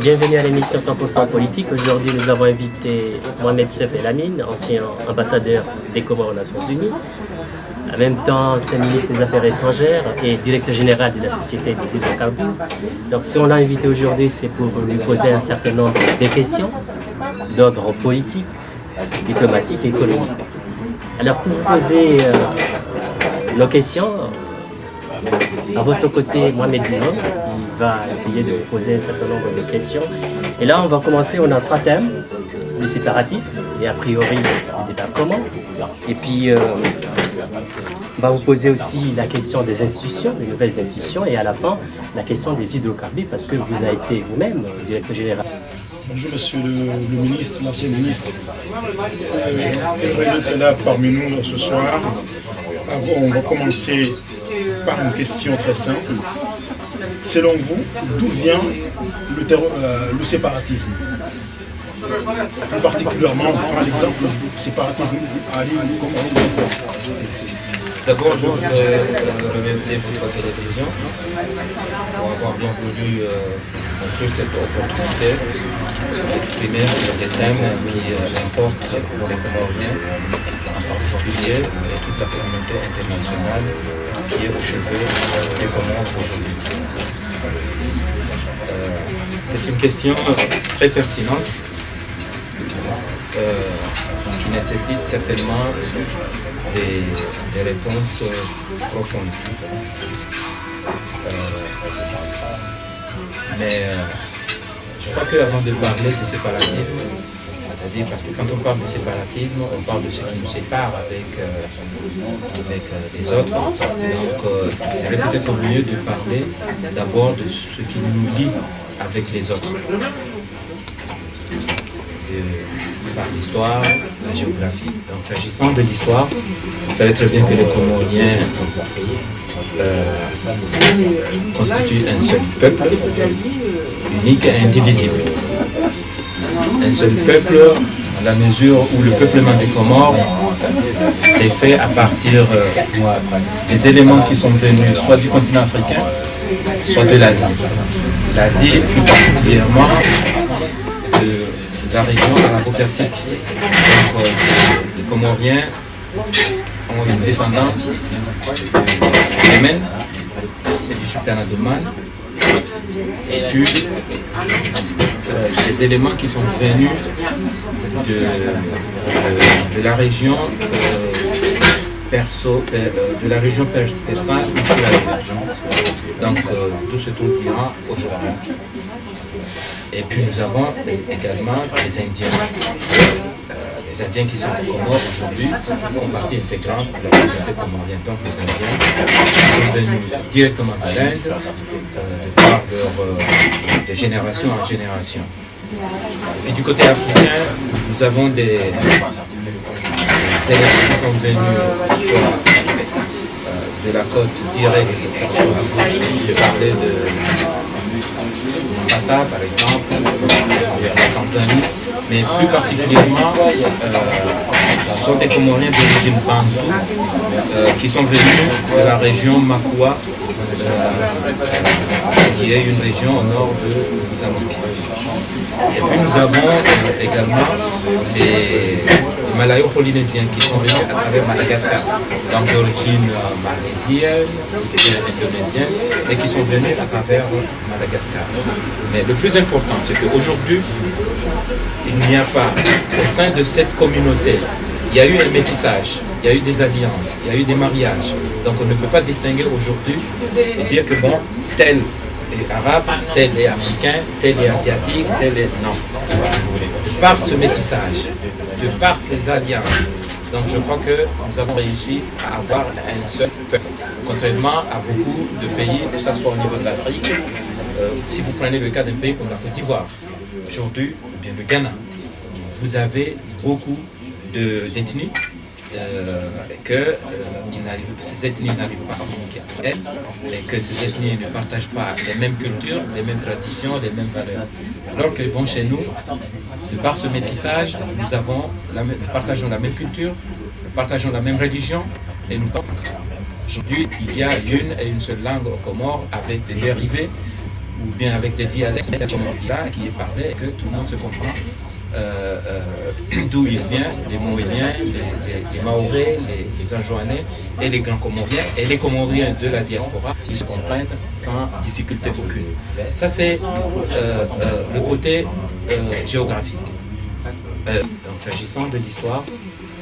Bienvenue à l'émission 100% politique. Aujourd'hui, nous avons invité Mohamed Seif El Amin, ancien ambassadeur des Comores aux Nations Unies, en même temps ancien ministre des Affaires étrangères et directeur général de la Société des hydrocarbures. Donc si on l'a invité aujourd'hui, c'est pour lui poser un certain nombre de questions d'ordre politique, diplomatique et économique. Alors pour vous poser nos questions, à votre côté, Mohamed Bouham, il va essayer de vous poser un certain nombre de questions. Et là, on va commencer, on a 3 thèmes, le séparatisme et a priori le débat commun. Et puis, on va vous poser aussi la question des institutions, des nouvelles institutions, et à la fin, la question des hydrocarbures, parce que vous avez été vous-même directeur général. Bonjour monsieur le ministre, l'ancien ministre. Heureux d'être là parmi nous ce soir. On va commencer par une question très simple. Selon vous, d'où vient le séparatisme? Plus particulièrement, on prend l'exemple du séparatisme Ali ou comment? D'abord, je voudrais remercier votre télévision pour avoir bien voulu offrir cette opportunité d'exprimer sur des thèmes qui importent pour les Comoriens en particulier et toute la communauté internationale qui est au chevet des Comores aujourd'hui. C'est une question très pertinente qui nécessite certainement des réponses profondes. Mais je crois qu'avant de parler de séparatisme, c'est-à-dire parce que quand on parle de séparatisme, on parle de ce qui nous sépare avec les autres. Donc il serait peut-être mieux de parler d'abord de ce qui nous lie avec les autres. Par l'histoire, la géographie. Donc s'agissant de l'histoire, vous savez très bien que les Comoriens constituent un seul peuple, unique et indivisible. Un seul peuple, dans la mesure où le peuplement des Comores s'est fait à partir des éléments qui sont venus soit du continent africain, soit de l'Asie. L'Asie, plus particulièrement de la région arabo-persique. Donc, les Comoriens ont une descendance du Yémen et du sultanat d'Oman, et puis des éléments qui sont venus de la région de la région persane de l'Asie. Donc tout se trouve l'Iran aujourd'hui. Et puis nous avons également les Indiens. Les Indiens qui sont aux Comores aujourd'hui font partie intégrante de la communauté comorienne. Donc les Indiens sont venus directement de l'Inde, de par de génération en génération. Et du côté africain, nous avons des éléments qui sont venus soit de la côte directe, je parlais de Mombasa par exemple, de la Tanzanie, mais plus particulièrement ce sont des Comoriens d'origine bantou qui sont venus de la région Makua, qui est une région au nord de Mozambique. Et puis nous avons également les Malayo-Polynésiens qui sont venus à travers Madagascar, donc d'origine malaisienne, indonésienne, et qui sont venus à travers Madagascar. Mais le plus important, c'est qu'aujourd'hui, il n'y a pas, au sein de cette communauté, il y a eu un métissage, il y a eu des alliances, il y a eu des mariages. Donc on ne peut pas distinguer aujourd'hui et dire que bon, tel est arabe, tel est africain, tel est asiatique, tel est... Non. De par ce métissage, de par ces alliances, donc je crois que nous avons réussi à avoir un seul peuple. Contrairement à beaucoup de pays, que ce soit au niveau de l'Afrique, si vous prenez le cas d'un pays comme la Côte d'Ivoire, aujourd'hui, ou bien le Ghana, vous avez beaucoup d'ethnies et que ces ethnies n'arrivent pas à communiquer entre elles, et que ces ethnies ne partagent pas les mêmes cultures, les mêmes traditions, les mêmes valeurs. Alors que bon, chez nous, de par ce métissage, nous partageons la même culture, nous partageons la même religion, et nous parlons. Aujourd'hui, il y a une et une seule langue aux Comores avec des dérivés ou bien avec des dialectes qui est parlé et que tout le monde se comprend. D'où il vient, les Mohéliens, les Mahorais, les Anjouanais et les Grands Comoriens et les Comoriens de la diaspora, ils se comprennent sans difficulté aucune. Ça c'est le côté géographique. Donc s'agissant de l'histoire,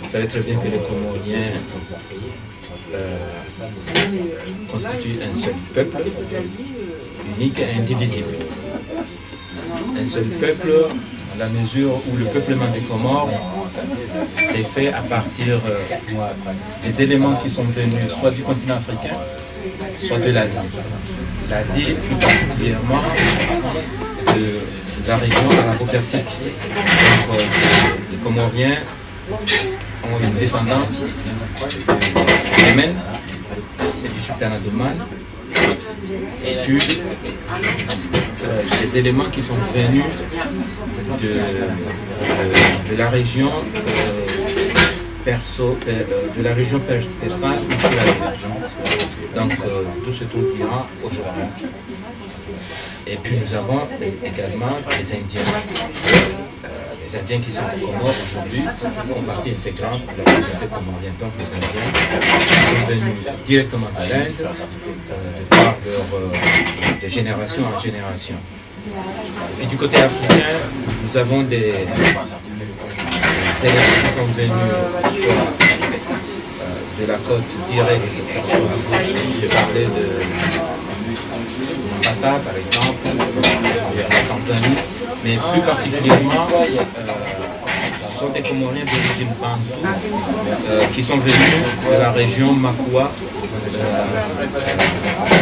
vous savez très bien que les Comoriens constituent un seul peuple, unique et indivisible. Un seul peuple, dans la mesure où le peuplement des Comores s'est fait à partir des éléments qui sont venus soit du continent africain, soit de l'Asie. L'Asie, plus particulièrement de la région arabo-persique. Donc, les Comoriens ont une descendance du Yémen et du sultanat d'Oman. Et puis, des éléments qui sont venus de la région de la région persane ou l'Asie. Donc, tout se trouve l'Iran aujourd'hui. Et puis, nous avons également les Indiens. Les Indiens qui sont aux Comores aujourd'hui font partie intégrante de la communauté comorienne. Donc les Indiens sont venus directement de l'Inde, de par de génération en génération. Et du côté africain, nous avons des éléments qui sont venus soit de la côte directe, je parlais de Mombasa par exemple, de la Tanzanie, mais plus particulièrement, ce sont des Comoriens d'origine bantou qui sont venus de la région Makua,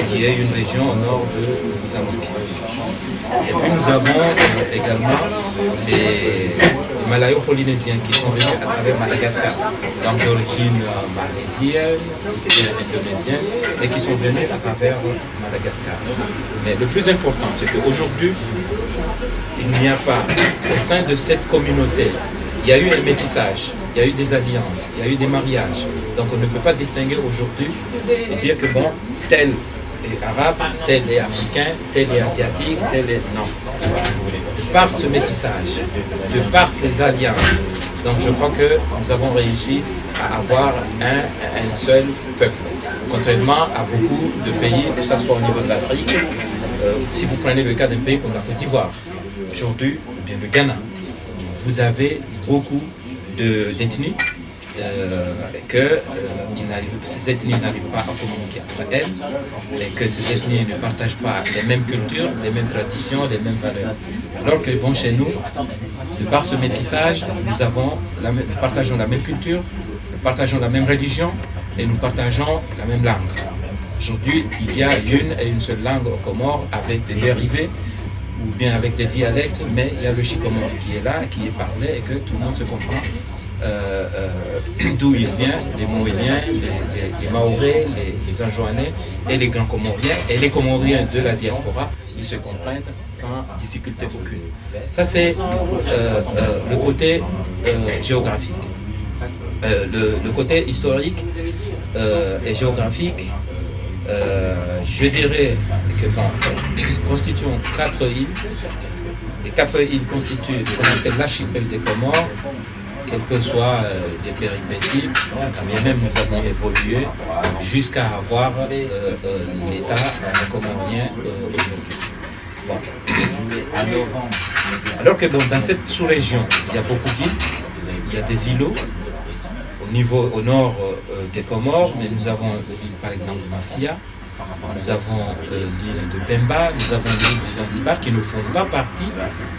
qui est une région au nord de Mozambique. Et puis nous avons également des Malayo-Polynésiens qui sont venus à travers Madagascar, donc d'origine malaisienne, indonésienne, et qui sont venus à travers Madagascar. Mais le plus important, c'est qu'aujourd'hui, il n'y a pas, au sein de cette communauté, il y a eu un métissage, il y a eu des alliances, il y a eu des mariages. Donc on ne peut pas distinguer aujourd'hui et dire que bon, tel est arabe, tel est africain, tel est asiatique, tel est... Non. De par ce métissage, de par ces alliances, donc je crois que nous avons réussi à avoir un seul peuple. Contrairement à beaucoup de pays, que ce soit au niveau de l'Afrique, si vous prenez le cas d'un pays comme la Côte d'Ivoire, aujourd'hui, ou bien le Ghana, vous avez beaucoup d'ethnies et que ces ethnies n'arrivent pas à communiquer entre elles et que ces ethnies ne partagent pas les mêmes cultures, les mêmes traditions, les mêmes valeurs. Alors que bon, chez nous, de par ce métissage, nous partageons la même culture, nous partageons la même religion et nous partageons la même langue. Aujourd'hui, il y a une seule langue aux Comores avec des dérivés ou bien avec des dialectes, mais il y a le chicomore qui est là, qui est parlé et que tout le monde se comprend. D'où il vient, les Mohéliens, les Mahorais, les Anjouanais et les Grands Comoriens et les Comoriens de la diaspora, ils se comprennent sans difficulté aucune. Ça c'est le côté géographique. Le côté historique et géographique, je dirais que nous constituons 4 îles. Les 4 îles constituent ce qu'on appelle l'archipel des Comores, quelles que soient les péripéties, quand bien même nous avons évolué jusqu'à avoir l'État comorien aujourd'hui. Bon. Alors que dans cette sous-région, il y a beaucoup d'îles, il y a des îlots au nord des Comores, mais nous avons l'île par exemple de Mafia, nous avons l'île de Bemba, nous avons l'île de Zanzibar qui ne font pas partie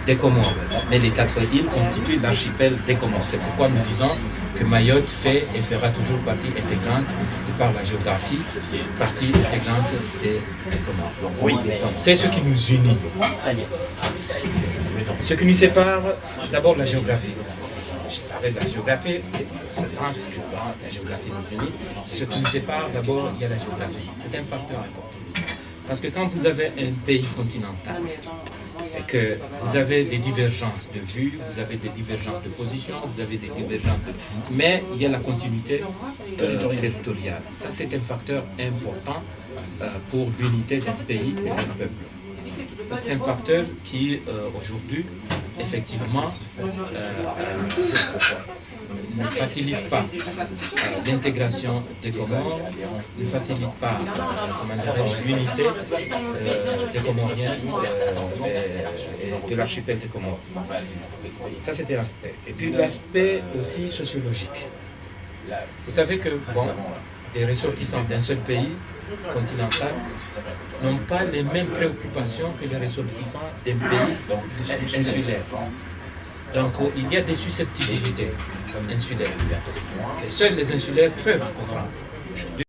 des Comores. Mais les 4 îles constituent l'archipel des Comores. C'est pourquoi nous disons que Mayotte fait et fera toujours partie intégrante, de par la géographie, partie intégrante des Comores. Oui. Donc c'est ce qui nous unit. Ce qui nous sépare, d'abord la géographie. Avec la géographie, c'est sens que la géographie nous unit. Ce qui nous sépare, d'abord, il y a la géographie. C'est un facteur important. Parce que quand vous avez un pays continental et que vous avez des divergences de vues, vous avez des divergences de position, vous avez des divergences de... Mais il y a la continuité territoriale. Ça, c'est un facteur important pour l'unité d'un pays et d'un peuple. Ça, c'est un facteur qui, aujourd'hui, effectivement, ne facilite pas l'intégration des Comores, ne facilite pas l'unité des Comoriens et de l'archipel des Comores. Ça, c'était l'aspect. Et puis l'aspect aussi sociologique. Vous savez que des ressortissants d'un seul pays continental n'ont pas les mêmes préoccupations que les ressortissants d'un pays insulaire. Donc il y a des susceptibilités insulaires que seuls les insulaires peuvent comprendre.